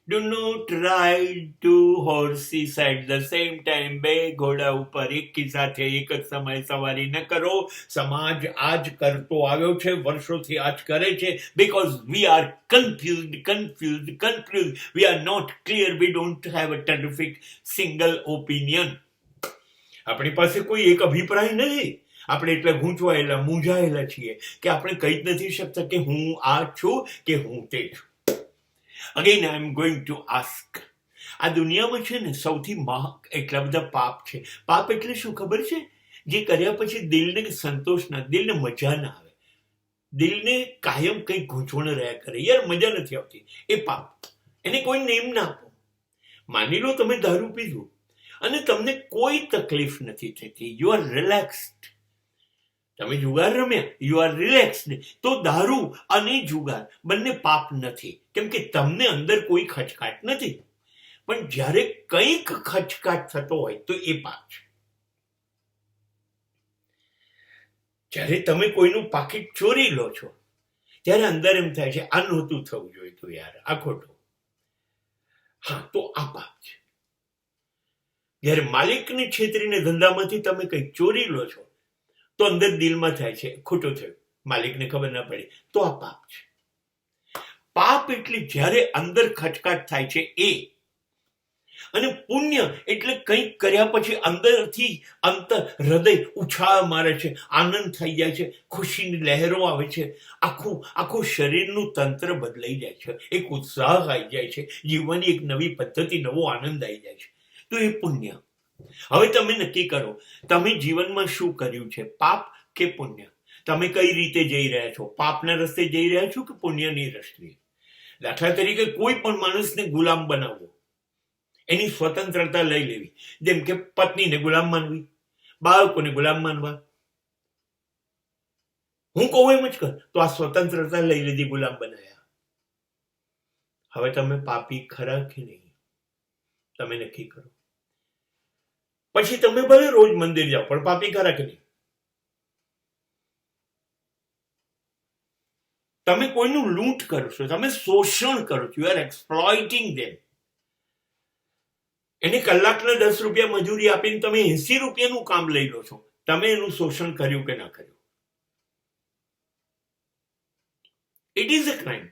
Do not ride two horses at the same time. બે ઘોડા ઉપર એકી સાથે એક જ સમયે સવારી ન કરો. સમાજ આજ કરતો આવ્યો છે, વર્ષોથી આજ કરે છે. Because we are confused. We are not clear. We don't have a terrific single opinion. આપણી પાસે કોઈ એક અભિપ્રાય નથી. આપણે એટલે ગૂંચવાયેલા મૂંઝાયેલા છીએ કે આપણે કહી જ નથી શકતા કે હું આ છું કે હું તે છું. Again, I am going to ask. આ દુનિયામાં છે ને સૌથી એટલા બધા પાપ છે. પાપ એટલે શું ખબર છે? જે કર્યા પછી દિલને સંતોષ ના, દિલને મજા ના આવે, દિલને કાયમ કંઈક ગૂંચવણ રહ્યા કરે. યાર મજા નથી આવતી, એ પાપ. એને કોઈ નેમ ના આપો. માની લો તમે દારૂ પીધું અને તમને કોઈ તકલીફ નથી થતી, યુ આર રિલેક્સ્ડ. તમે જુગાર રમ્યા, યુ આર રિલેક્સ્ડ. તો દારૂ અને જુગાર બંને પાપ નથી, કેમ કે તમને અંદર કોઈ ખચકાટ નથી. પણ જ્યારે કંઈક ખચકાટ થતો હોય તો એ પાપ છે. જ્યારે તમે કોઈનું પાકીટ ચોરી લો છો ત્યારે અંદર એમ થાય છે આ નહોતું થવું જોઈએ તો યાર, આ ખોટું. હા, તો આ પાપ છે. જ્યારે માલિકને છેતરીને ધંધામાંથી તમે કંઈક ચોરી લો છો તો અંદર દિલમાં થાય છે ખોટું થયું, માલિકને ખબર ના પડી, તો આ પાપ છે. પાપ એટલે જ્યારે અંદર ખચકાટ થાય છે એ. અને પુણ્ય એટલે કંઈક કર્યા પછી અંદરથી હૃદય ઉછાળ મારે છે, આનંદ થઈ જાય છે, ખુશીની લહેરો આવે છે, આખું શરીરનું તંત્ર બદલાઈ જાય છે, એક ઉત્સાહ આવી જાય છે, જીવવાની એક નવી પદ્ધતિ, નવો આનંદ આવી જાય છે. તો એ પુણ્ય. હવે તમે નક્કી કરો તમે જીવનમાં શું કર્યું છે, પાપ કે પુણ્ય? તમે કઈ રીતે જઈ રહ્યા છો? પાપના રસ્તે જઈ રહ્યા છો કે પુણ્યની રસ્તે? દાખલા તરીકે કોઈ પણ માણસને ગુલામ બનાવવો, એની સ્વતંત્રતા લઈ લેવી, જેમ કે પત્નીને ગુલામ માનવી, બાળકોને ગુલામ માનવા. હું કહું એમ જ કર, તો આ સ્વતંત્રતા લઈ લીધી, ગુલામ બનાવ્યા. હવે તમે પાપી ખરા કે નહીં? તમે નક્કી કરો. પછી તમે ભલે રોજ મંદિર જાઓ, પણ પાપી ખરા કે નહીં? તમે કોઈનું લૂંટ કરો છો, તમે શોષણ કરો છો, યુ આર એક્સપ્લોઇટિંગ ધેમ. એને કલાકના 10 રૂપિયા મજૂરી આપીને તમે 80 રૂપિયાનું કામ લઈ લો છો. તમે એનું શોષણ કર્યું કે ના કર્યું? It is a crime.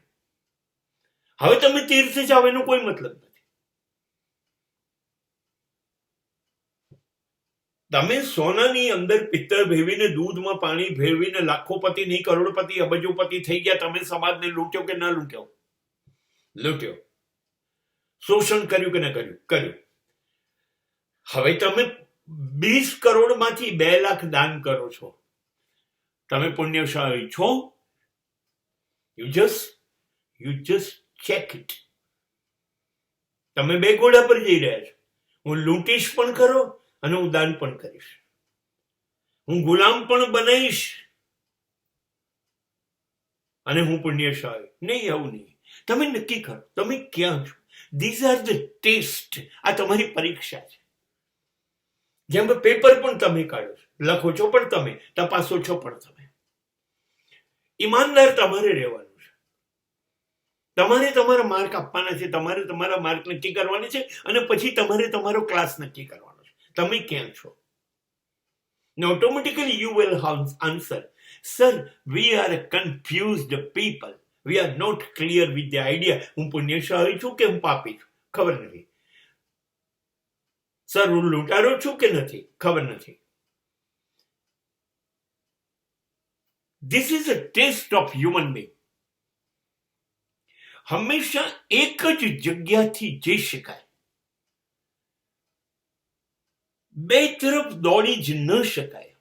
હવે તમે તીર્થે જાઓ એનો કોઈ મતલબ નથી. તમે સોનાની અંદર પિત્તળ ભેળવીને, દૂધમાં પાણી ભેળવીને લાખોપતિ નહીં, કરોડપતિ, અબજોપતિ થઈ ગયા. તમે સમાજને લૂંટ્યો કે ના લૂંટ્યો? લૂંટ્યો. શોષણ કર્યું કે ના કર્યું? કર્યું. હવે તમે 20 કરોડમાંથી 2 લાખ દાન કરો છો. તમે પુણ્યશાળી છો? You just check it. તમે 2 ઘોડા પર જઈ રહ્યા છો. હું લૂંટીશ પણ ખરો અને હું દાન પણ કરીશ. હું ગુલામ પણ બનાવીશ અને હું પુણ્યશાળી નહીં. આવું નહીં. તમે નક્કી કરો તમે ક્યાં છો. These are the test. આ તમારી પરીક્ષા છે. જેમ પેપર પણ તમે કાઢો છો, લખો છો પણ તમે, તપાસો છો પણ તમે. ઈમાનદાર તમારે રહેવાનું છે. તમારે તમારા માર્ક આપવાના છે, તમારે તમારા માર્ક નક્કી કરવાના છે અને પછી તમારે તમારો ક્લાસ નક્કી કરવાનો છે. તમે ક્યાં છો? Automatically you will answer, sir, we are a confused people. We are not clear with the idea. હું પુણ્યશાળી છું કે હું પાપી છું? ખબર નથી. સર, હું લૂંટારો છું કે નથી? ખબર નથી. This is a test of human being. હંમેશા એક જ જગ્યાથી જઈ શકાય. બે તરફ દોડી જ ન શકાય.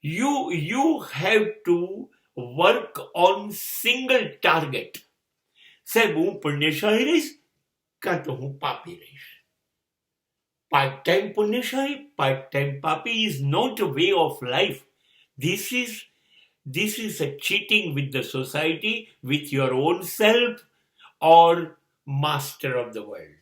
You have to work on single target. સાહેબ, હું પુણ્યશાળી રહીશ કાં તો હું પાપી રહીશ. પાર્ટ ટાઈમ પુણ્યશાળી, પાર્ટ ટાઈમ પાપી is not a way of life. This is a cheating with the society, with your own self, or master of the world.